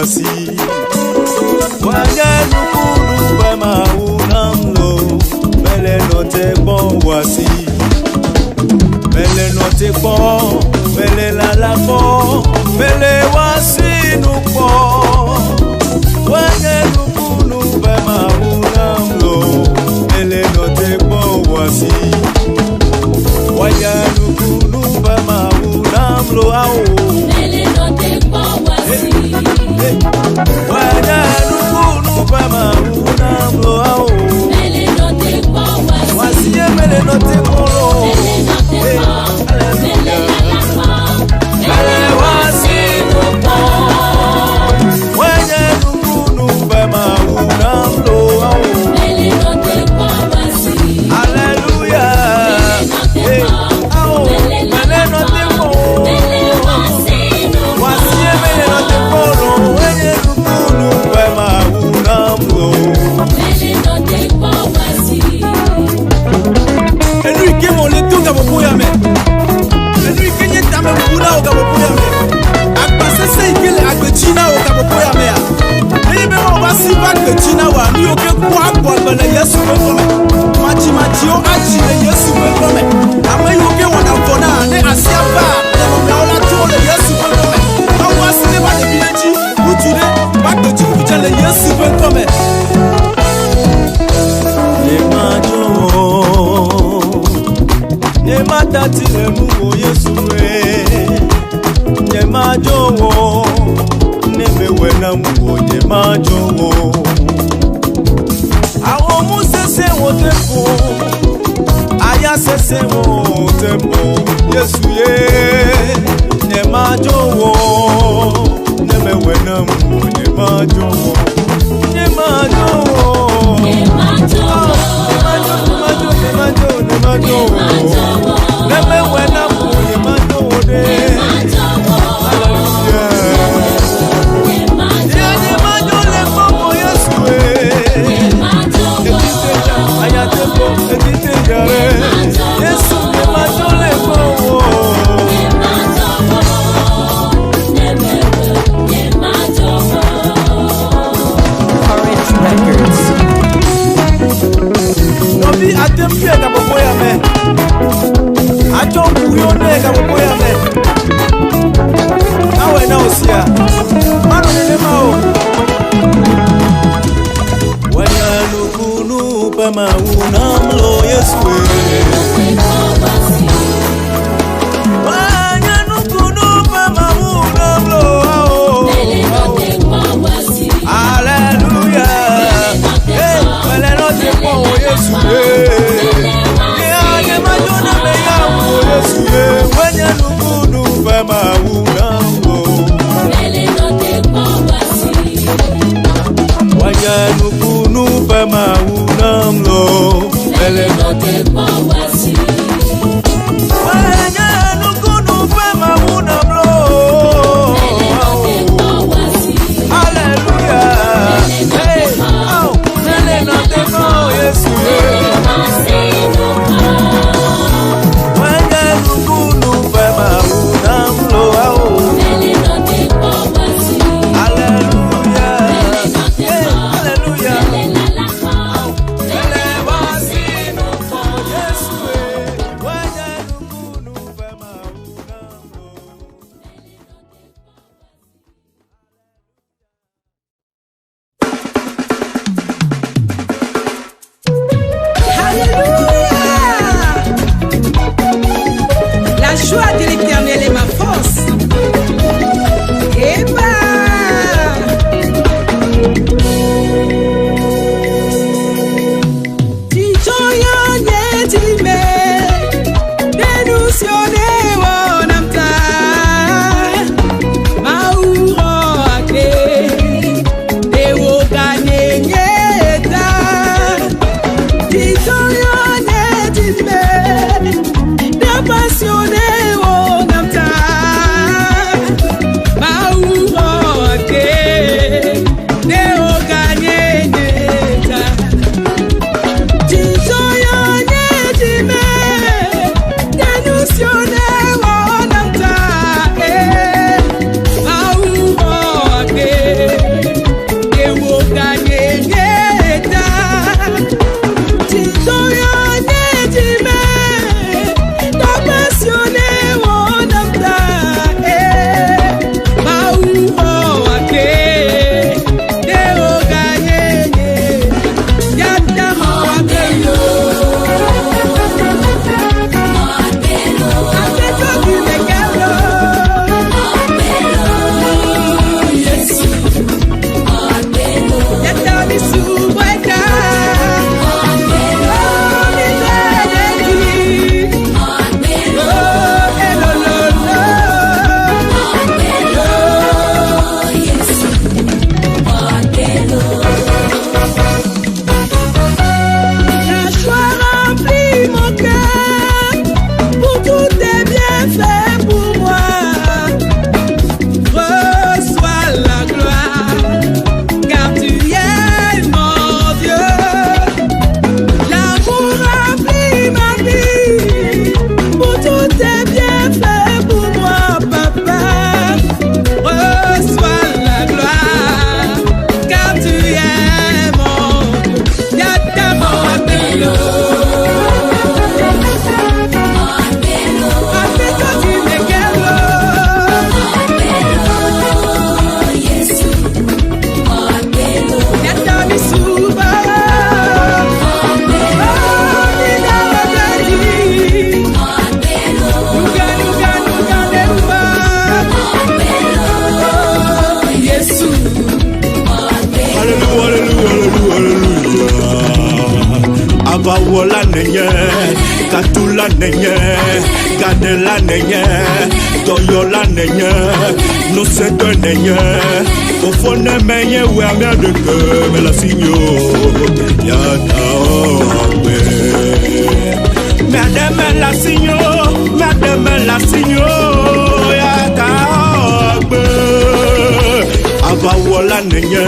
wasi. Wanya nukunu bema unamlo, mele note bon wasi. Mele note bon, mele lalako, mele wasi nupo. Wanya nukunu bema unamlo, mele note bon wasi. Wanya nukunu bema unamlo ao. Mele note bon wasi. Wanya nukunu bema unamlo ao. Mele note bon wasi. Wasi mele note kolo. Mele note bon, mele lalako, mele wasi nupo. Wanya nukunu bema unamlo ao. Mele note bon wasi. Hallelujah. Mele note bon, mele wasi nupo. Wasi mele note kolo. Wanya nukunu bema unamlo. Mele note bon wasi. Elui ke mo le tunga boboya me. Elui ke nyeta me buna o gaboboya me. Akpase se ikele agbechina o gaboboya me ya. Eyi be mo ba si ba agbechina wa ni o ke kwa kwa bele Yesu be me. Machi o aji le Yesu be me. Ame yo ke wana fona ne asia ba. Ne mo me ola to le Yesu be me. Ma wa si ne ba de bienji. Utude ba gbechi kuja le Yesu be me. Nyema tati emu Yesu we. Nyema jowo. Nemewe na mu nyema jowo. Àwọn mu sese wo tempo. Aya sese wo tempo. Yesu ye. Nyema jowo. Nemewe na mu nyema jowo. Nyema jowo. Nyema jowo. Unamlo Yesu Wanya nukunu bema unamlo ao. Hallelujah. Mele note bon Yesu Anye majona me yamu Yesu Wanya nukunu bema unamlo. Wanya nukunu bema unamlo. Mele note bon wasi. Wanya nukunu bema unamlo. Hallelujah. Hey, oh, mele note bon Yesu. Wanya nukunu bema unamlo. Hallelujah. Hey, hallelujah. Mele wasi no for Yesu. Avawola nenye, Katula nenye, Kadela nenye, Toyola nenye, Nosete nenye, Ofone menye we amia de que me la signo, Yata ogbe. Madame la signo, Yata ogbe. Avawola nenye,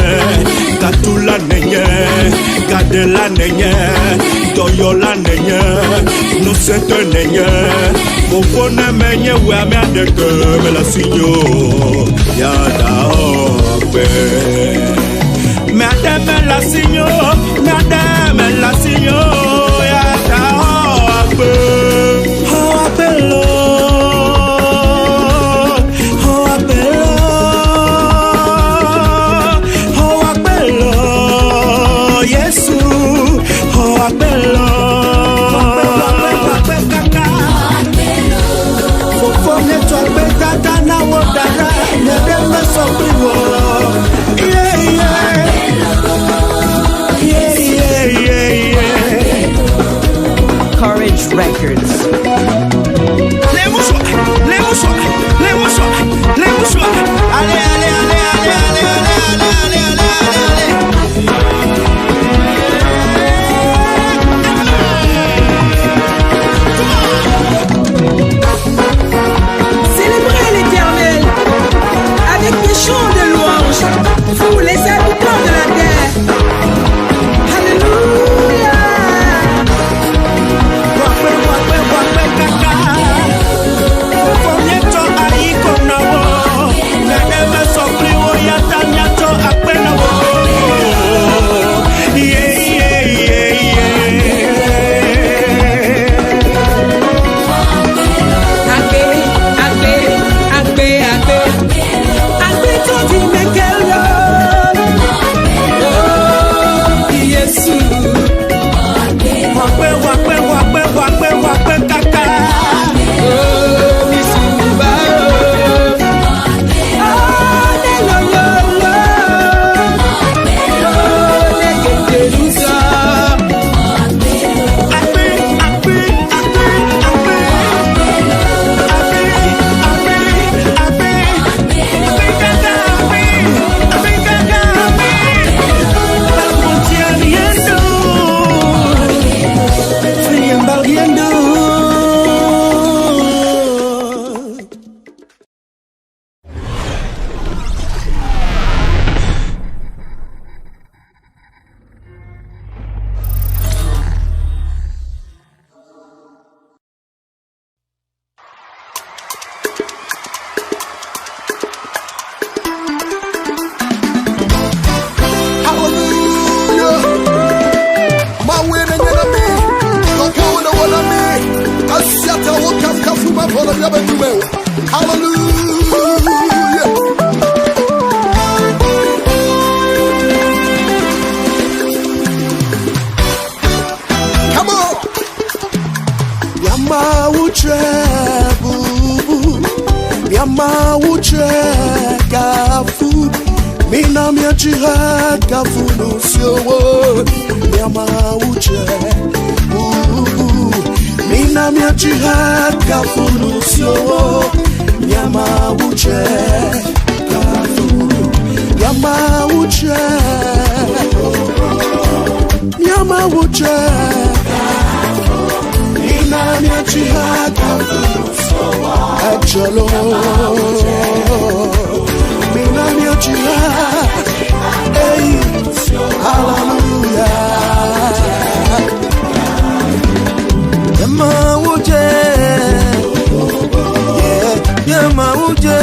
Katula nenye, Kadela nenye, Toyola nenye, Nosete nenye, Ofone menye we amia de que me la signo, Yata ogbe. Madame la signo, Yata ogbe. Oh appello, Yesu, oh appello. Fofone to betata na wodara, ne dem so priwo. Courage Records. Célébrez l'Éternel avec des chants de louange, vous les habitants de la terre. Alléluia. Hallelujah. Come on. Yama uche bubu, Yama uche kafu, Mina miachira kafu nusiowo, Yama uche bubu, Mina miachira kafu nusiowo, Yama uche kafu, Yama uche, Yama uche kafu, Mina miachira kafu nusiowo, Echelo, Mina miachira, hey, hallelujah. Yama uche, yeah, Yama uche,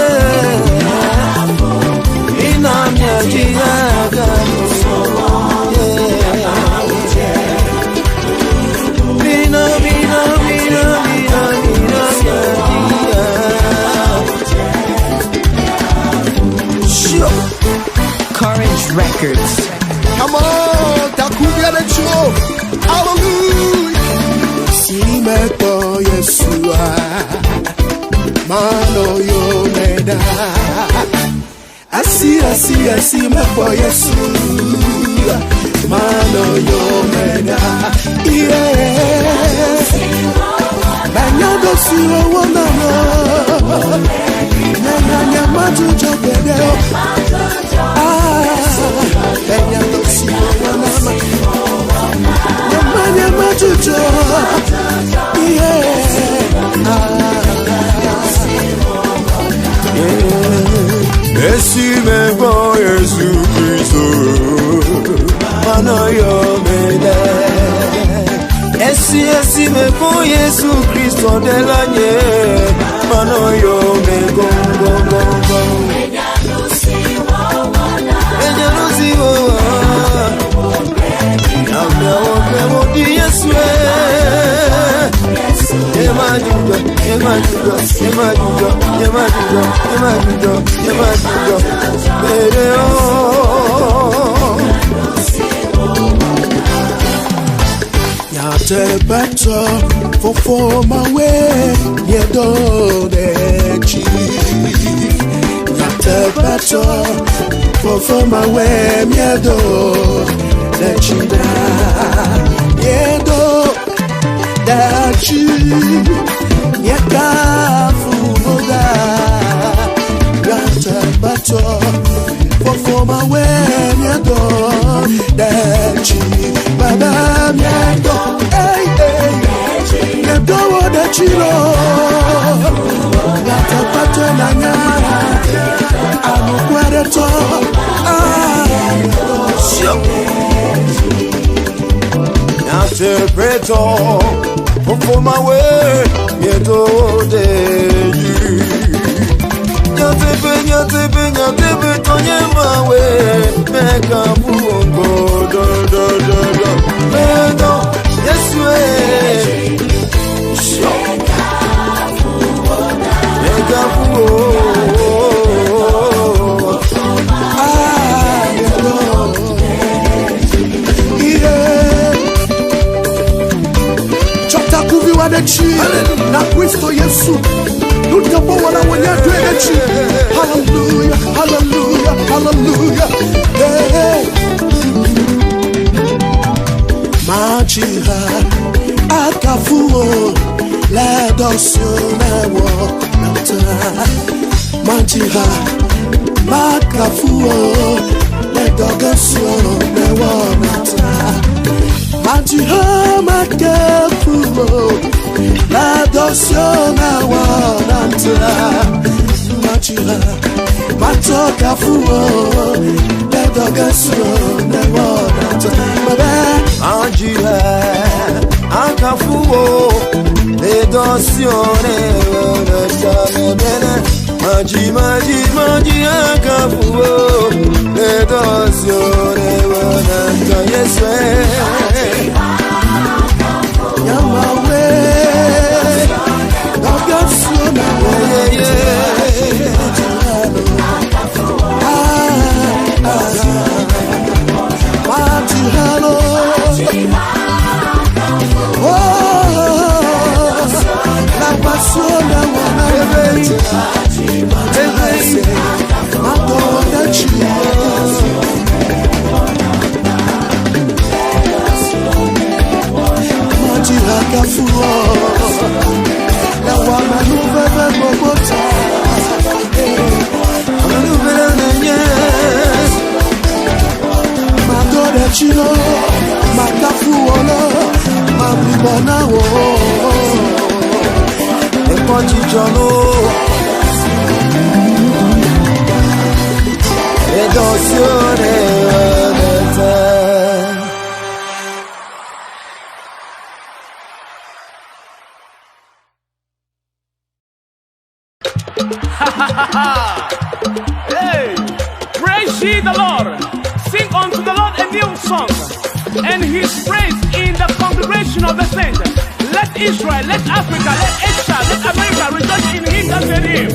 Mina miachira kafu, Mina Courage Records. Come on, Takubia the show. Hallelujah. See me to Yeshua. Mano yo meda. I see me for Yeshua. Mano yo meda. Yeah. Esi me ko Yesu Kristo de la nye mano yo me go go go go Enya no si wo na me wo di Yesu ema judo bere o Yate better for my way, yeah, do the Yate better for my way, yeah, do the yeah, do that yeah, kafuda. Yate better for my way, yeah, do that Baba, yeah, do. Do what the chilo, got a pattern and I'm quite a top. Now to preto for my way, you do the you on my way, make a boom go, yes, way. Na Cristo Yesu nutapoona mwenye twechi hallelujah hallelujah hallelujah hey Machiha akafuo la dosiona wo nata Machiha makafuo la dosiona wo nata Machiha makafuo la dosiona wo nata Machiha matoka fuo la dosiona wo nata Angela, Ancafuo, le dossione, Magi, Ancafuo, le dossione, yes, Yamawe, Dogasiona, Chino, Makafuola, Mamibanawo, Epochijono, Edosione, Hey, praise ye the Lord. Sing unto the Lord a new song, and his praise in the congregation of the saints. Let Israel, let Africa, let Asia, let America rejoice in him that made him.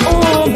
Oh,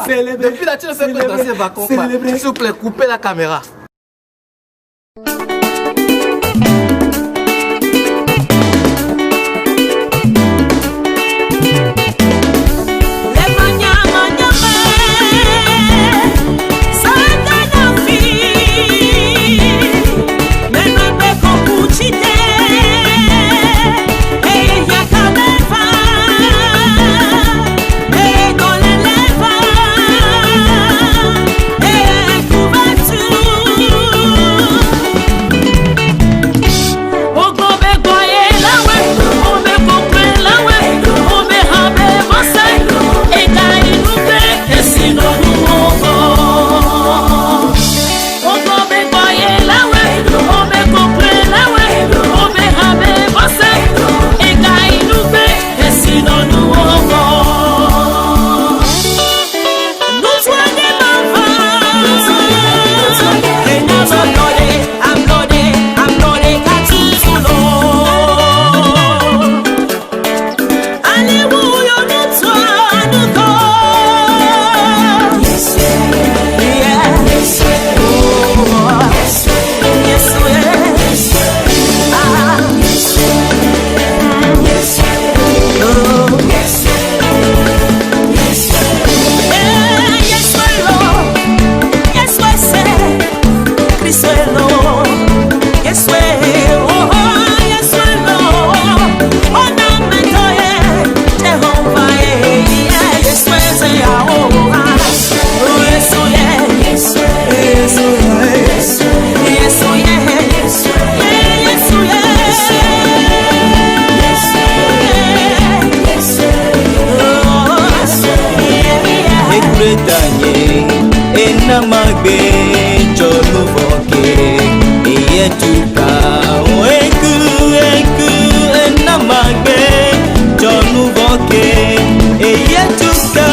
Célébrer. Depuis la Chine, c'est dans ces vacances. S'il vous plaît, coupez la caméra. Les manières danye enamagbe jonu voke eyetuka eku enamagbe jonu voke eyetuka.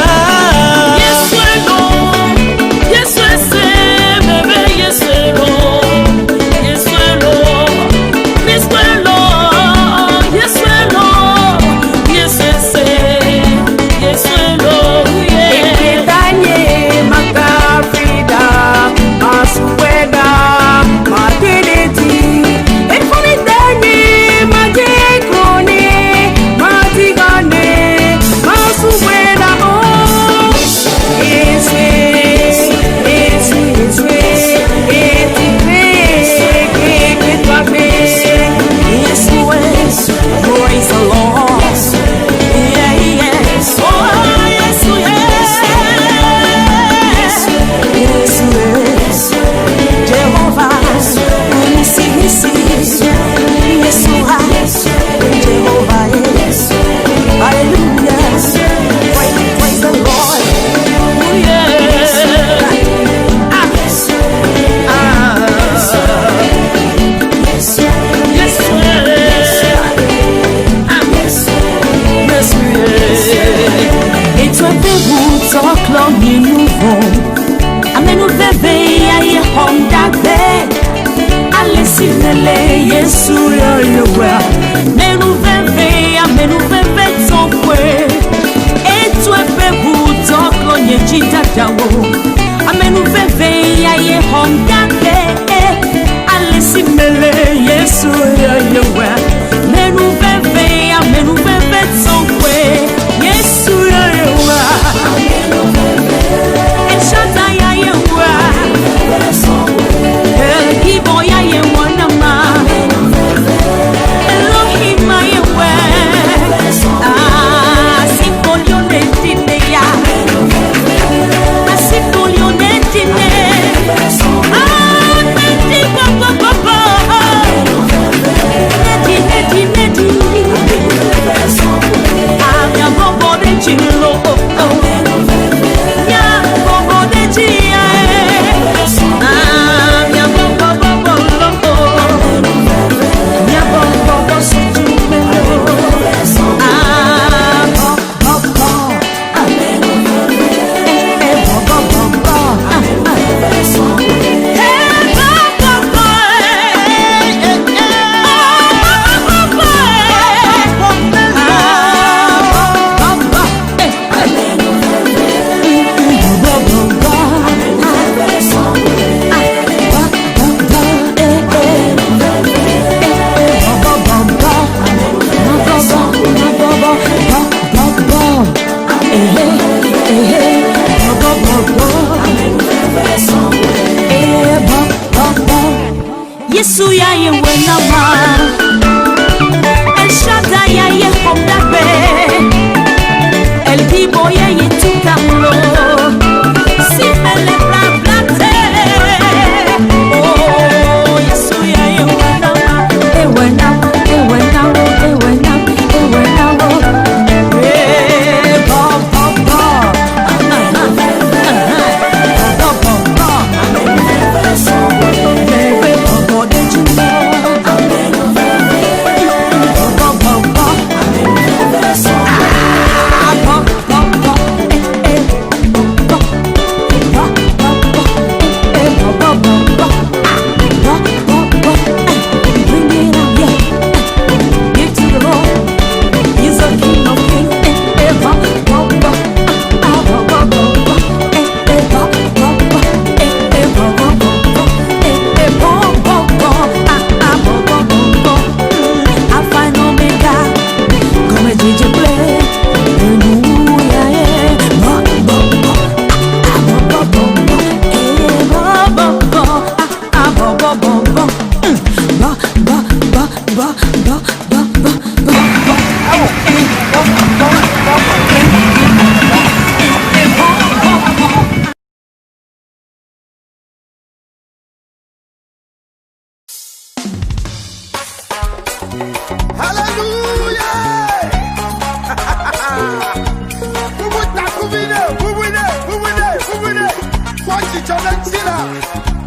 Chicholentila.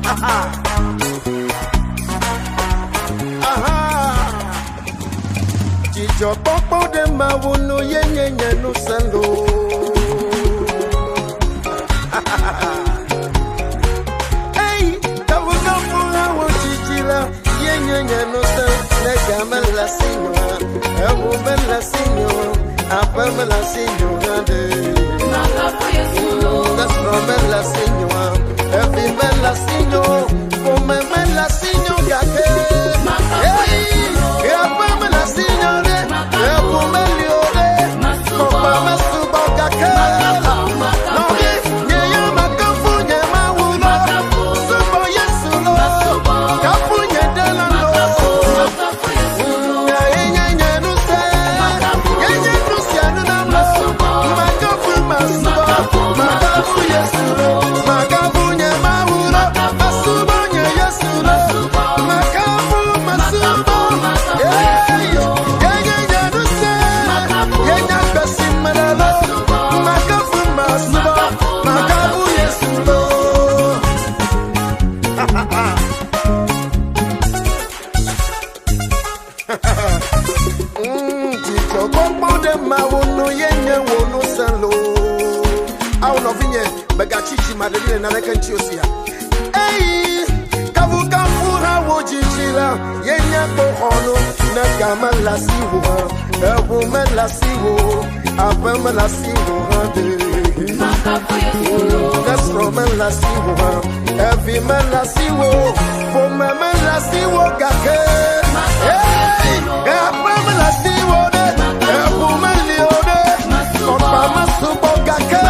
Aha. Aha. Chicho popo de mawuno yenye no sando. Hey, tavuga mula wo chichila yenye no sando. Nega mela sinyo, ewu mela sinyo, apa mela sinyo ande. That's from mela sinyo. Every bella signo, come bella signo gate. Hey, every bella signo de, every meliode, come masu bagake. No ye, ye makafu ye mawulo, subo yesulo, kafu ye delano. Ye nuse, ye nuse anunamo, makafu masuba, makafu yesulo, makafu. Chichi Madeline na lekanchi osia. Hey, kavuka fura wojijila, yenya bohono na gama la siwo, ebu me la siwo, ape me la siwo hande. Nesro me la siwo, evi me la siwo, fome me la siwo gake. Hey, ape me la siwo de, ebu me liode, kopa me subo gake.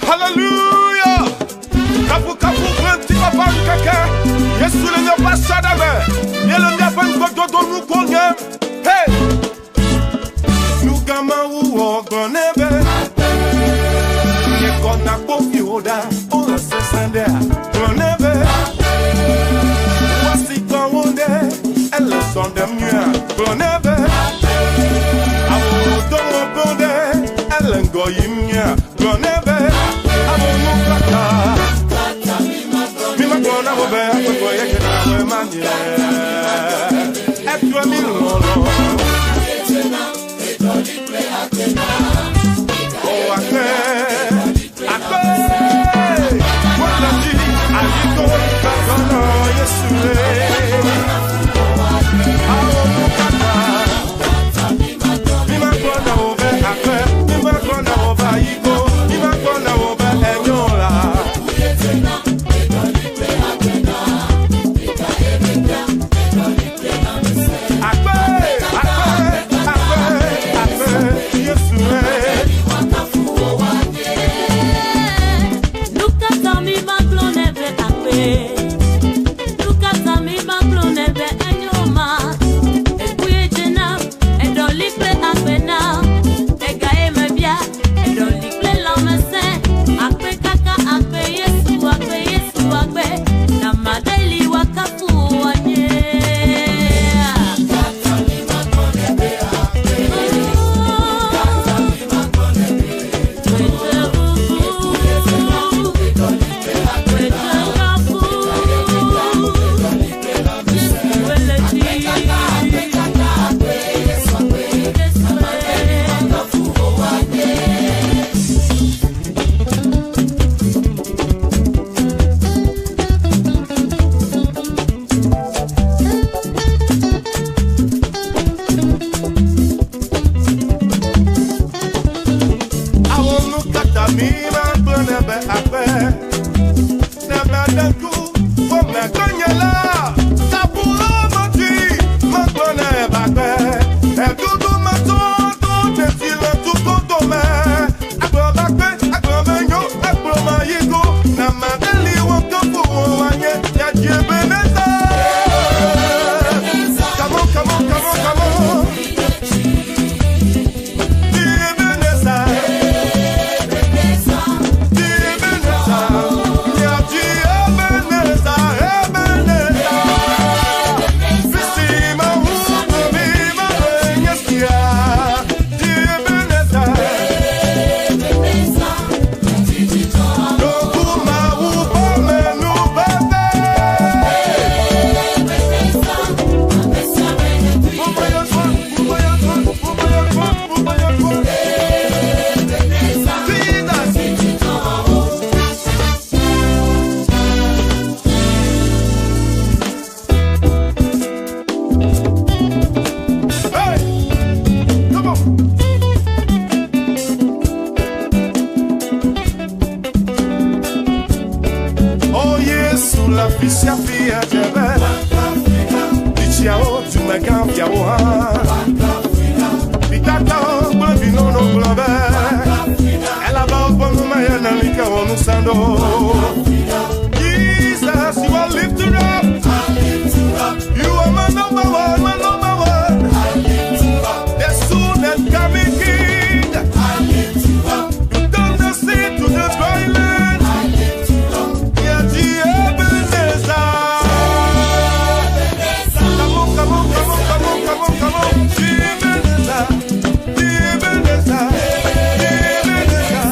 Hallelujah. Kapu kapu pranti papa kaka. Yesu le ne pasada be. Yelo ne pan godo nu konye. Hey. Nu gama wu ogonebe. Ye kona kofi oda. Ola sesende. Konebe. Wasi konde. Elle son de mieux. Konebe. Awo domo bonde. Elle ngoyimnya. Konebe. Hey! Bisafia Jebe, Bichiao, tu me campiao, Bicata, Blavino, no Blave, Ella Balbon, Mayana, Lika, Onusando. Jesus, you are lifted up. You are my number one, my number one. The soon and coming King. You turn the sea to the dry land. Yeah, the Ebenezer. Come on, come on, come on, come on, come on, come on. The Ebenezer, the Ebenezer, the Ebenezer.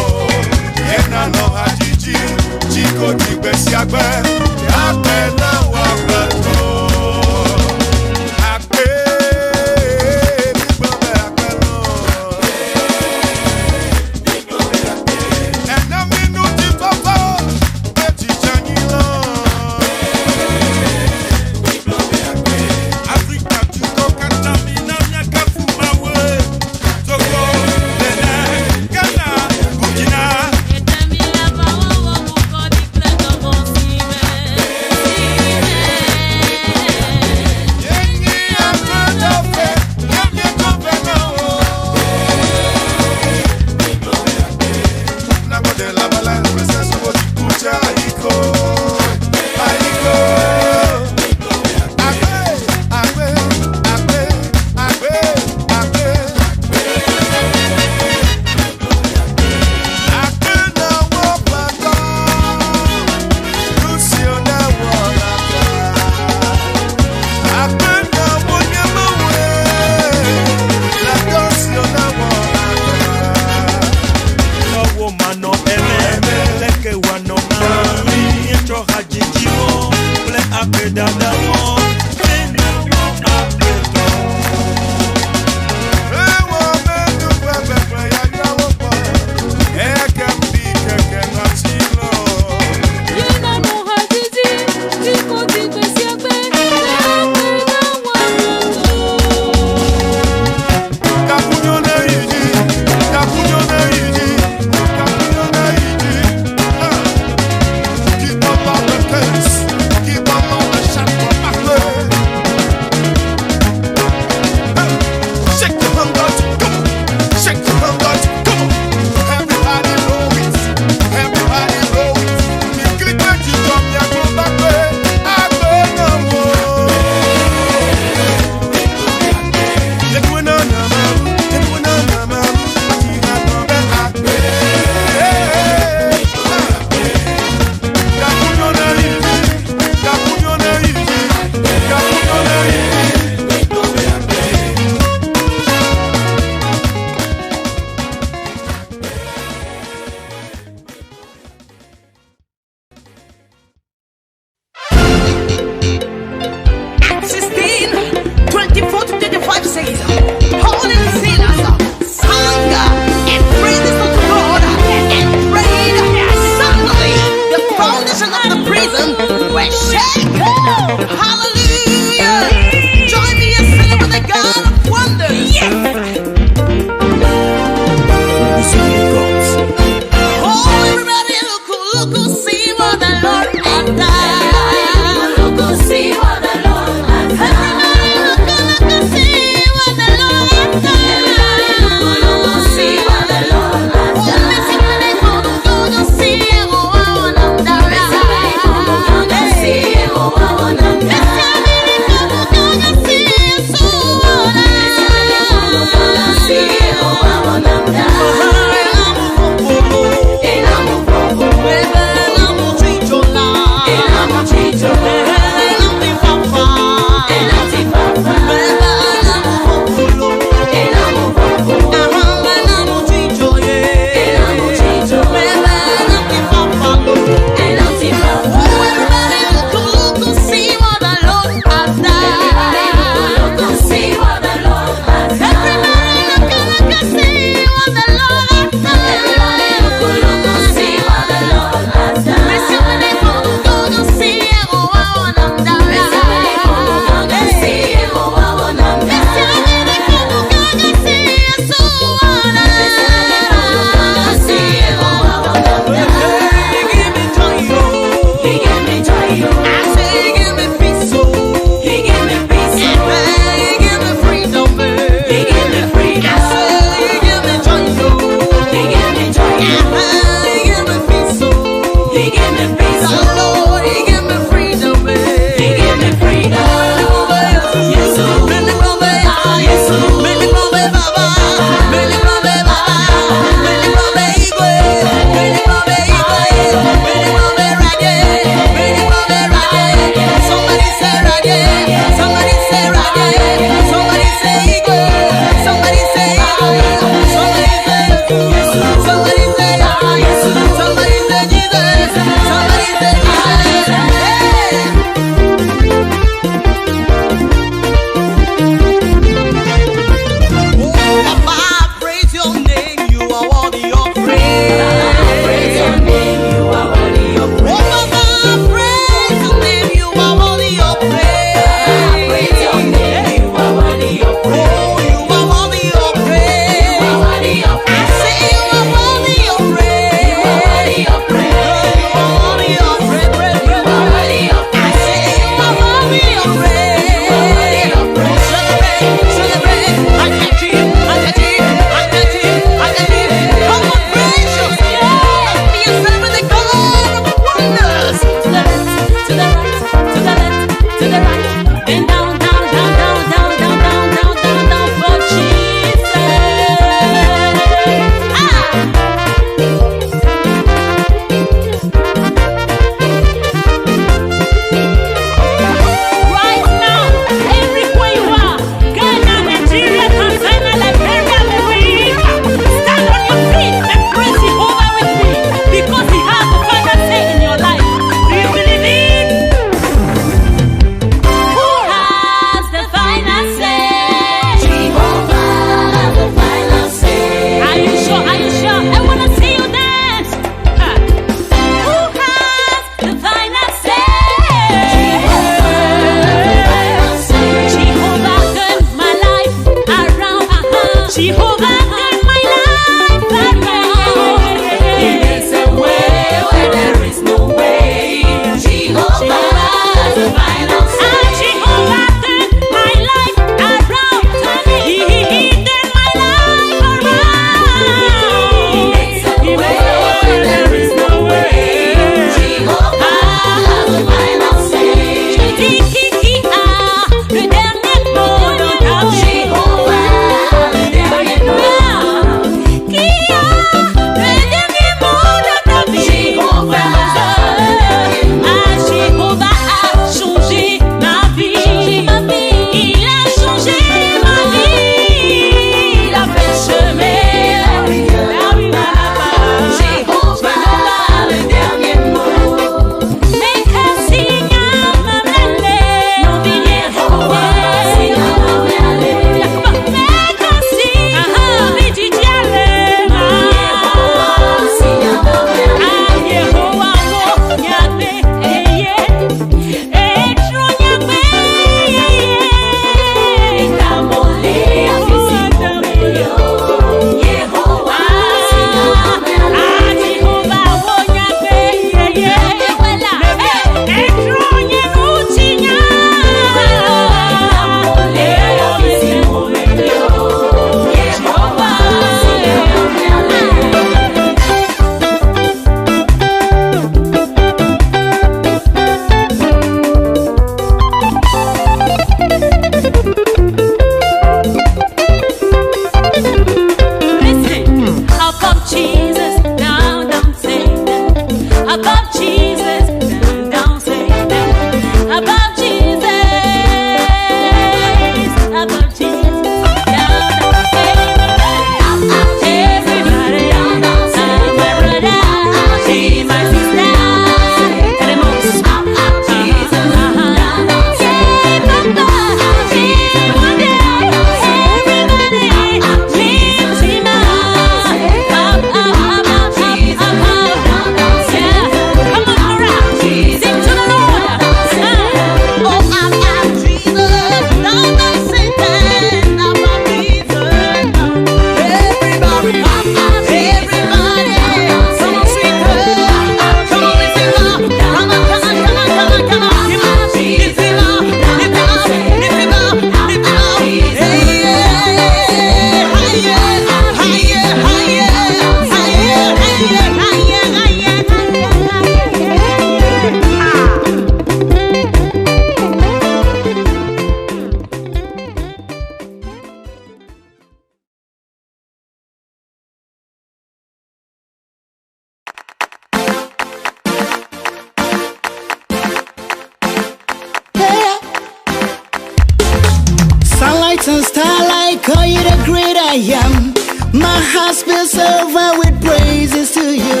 and starlight, call you the great I am. My heart spills over with praises to you.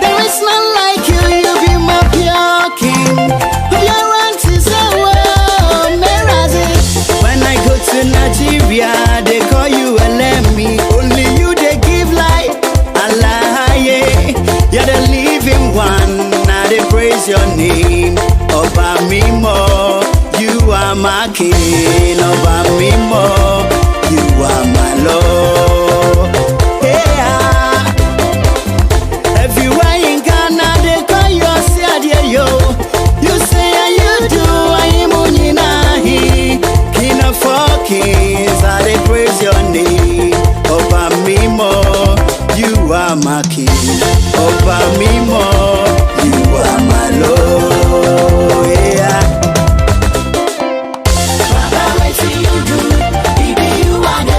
There is none like you, you be my pure king. Your ranks is a world, when I go to Nigeria, they call you Elemi. Only you they give life, Allah, yeah. You're the living one, now they praise your name. Oba Mimo, you are my king. Oba Mimo, you are my Lord. Yeah. Everywhere in Ghana, they call you Siadia, yo. You say and you do, I am Uninahi. King of all kings, I they praise your name. Oba Mimo, you are my king. Oba Mimo, you are my Lord. Yeah. Baba, what do you do? Baby, you are the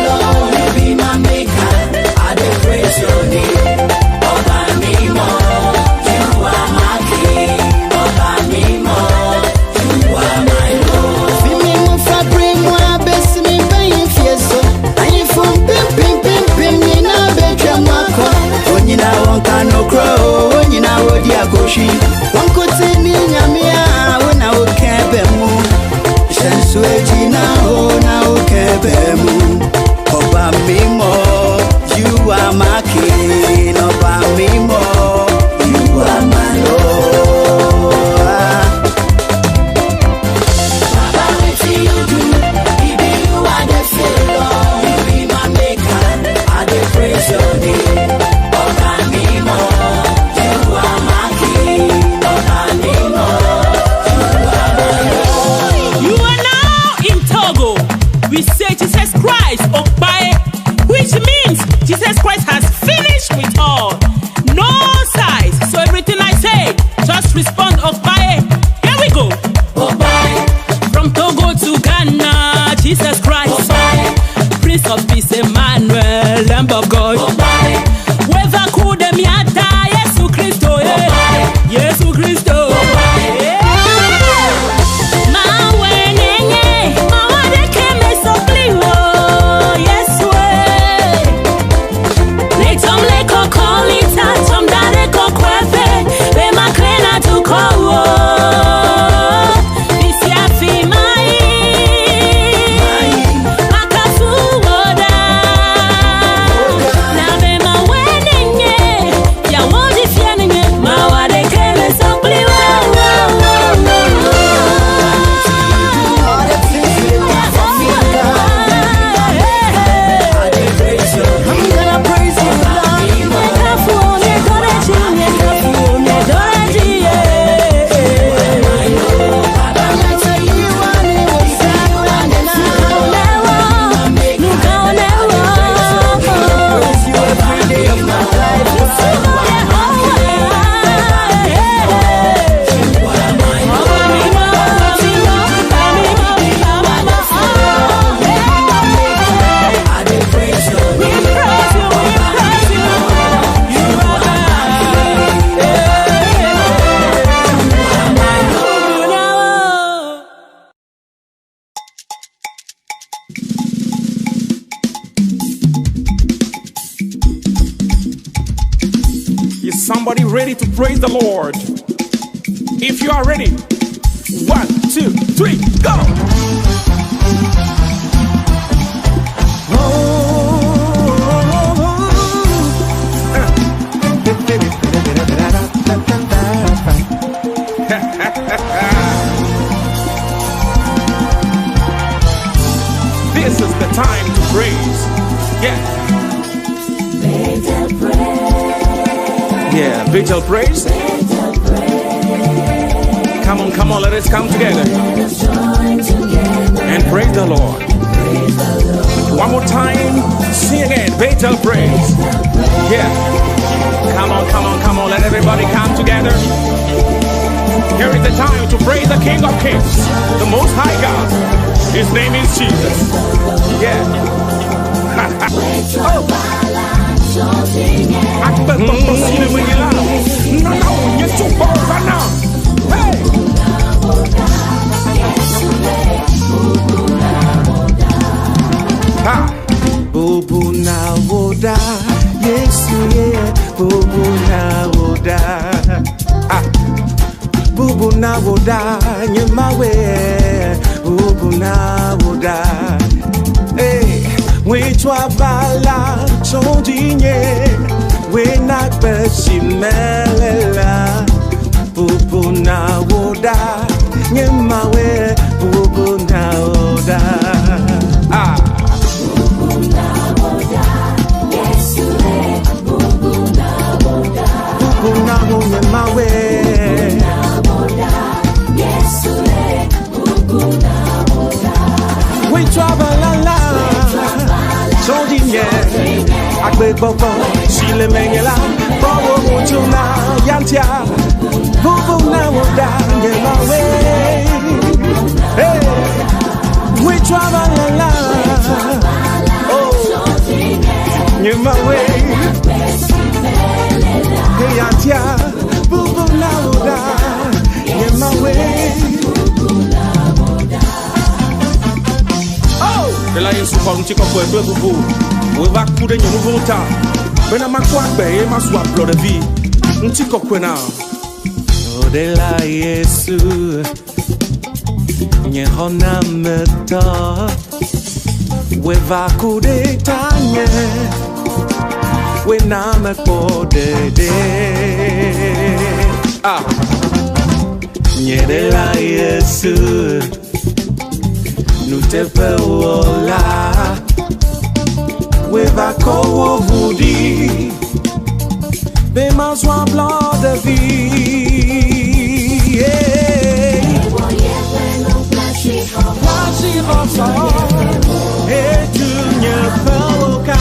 Lord. You be my maker. I dey praise your name. Oba Mimo, you are my king. Oba Mimo, you are my Lord. Fimi mo fabri mo abesi mi bayin fieso. Ayin fun pim pim pim pim ni na betwa mako. Onyina wonka no crow. Onyina wodi akoshi. Wonkote ni nyamia wona okebe mu. Shensueji na ho na okebe mu. Oba Mimo, you are my king. Oba Mimo, you are my Lord. Baba, what do you do? Baby, you are the Lord. You be my maker. I dey praise your name. Oba Mimo, you are my king. Oba Mimo, you are my Lord. You are now in Togo. We say Jesus Christ, Okpae, which means Jesus Christ has finished with all. No size. So everything I say, just respond, Okpae. Here we go. Okpae. From Togo to Ghana, Jesus Christ. Okpae. Prince of Peace, Emmanuel, Lamb of God. Okpae. Weva kude miata, Yesu Christo, Yesu Christo. Is somebody ready to praise the Lord? If you are ready, 1, 2, 3, go! This is the time to praise. Yeah. Yeah, Bethel praise. Come on, let us come together and praise the Lord. One more time, sing again, Bethel praise. Yeah, come on, let everybody come together. Here is the time to praise the King of Kings, the Most High God. His name is Jesus. Yeah. woda Yesu ye bubu na woda bubu na woda nyemawe bubu na woda we twabala chondinye we nakbeshimelela bubu na woda nyemawe bubu na woda we travel la Jondinye Akbe Bobo Shile Mengela Bobo Mutuna Yantia Bubu na woda Nyemawe Hey we travel la Oh Nyemawe Hey Yantia Bubu na woda Nyemawe De la yesu kwa mchiko kwa edwe bubu Weva kude nye nouveau temps Bena makwa beye maswa blood de vie Mchiko kwena Oh de la yesu Nye hona meta Weva kude tanye Wena mekpo de Nye de la yesu nous te faisons là, we va qu'on vous dit, mais mon soin blanc de vie. Et tu ne peux aucun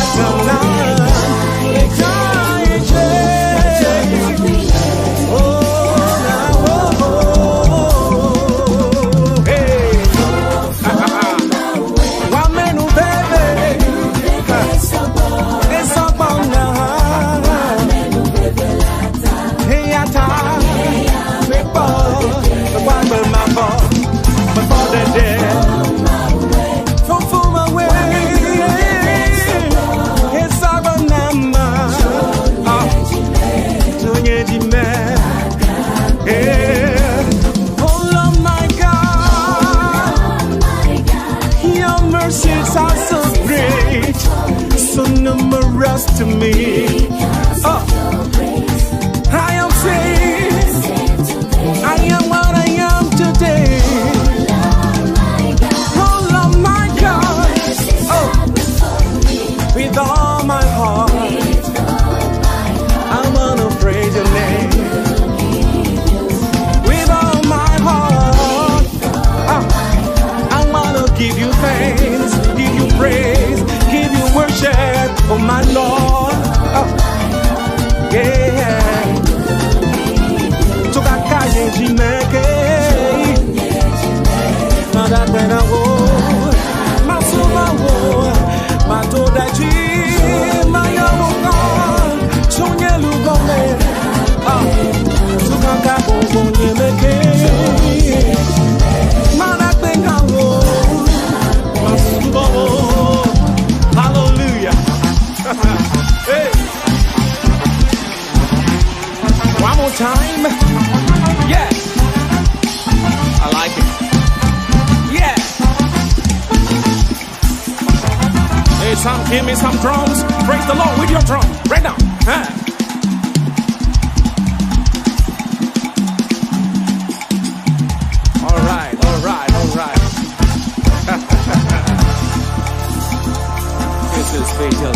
to me. I am saved. I am what I am today. Oh Lord my God. With all my heart, I wanna praise your name. With all my heart, I wanna give you thanks, give you praise, give you worship, oh my Lord. Hallelujah. Hey. One more time. Yeah. I like it. Yeah. Hey, give me some drums. Praise the Lord with your drum. Right now. All right. This is Fatal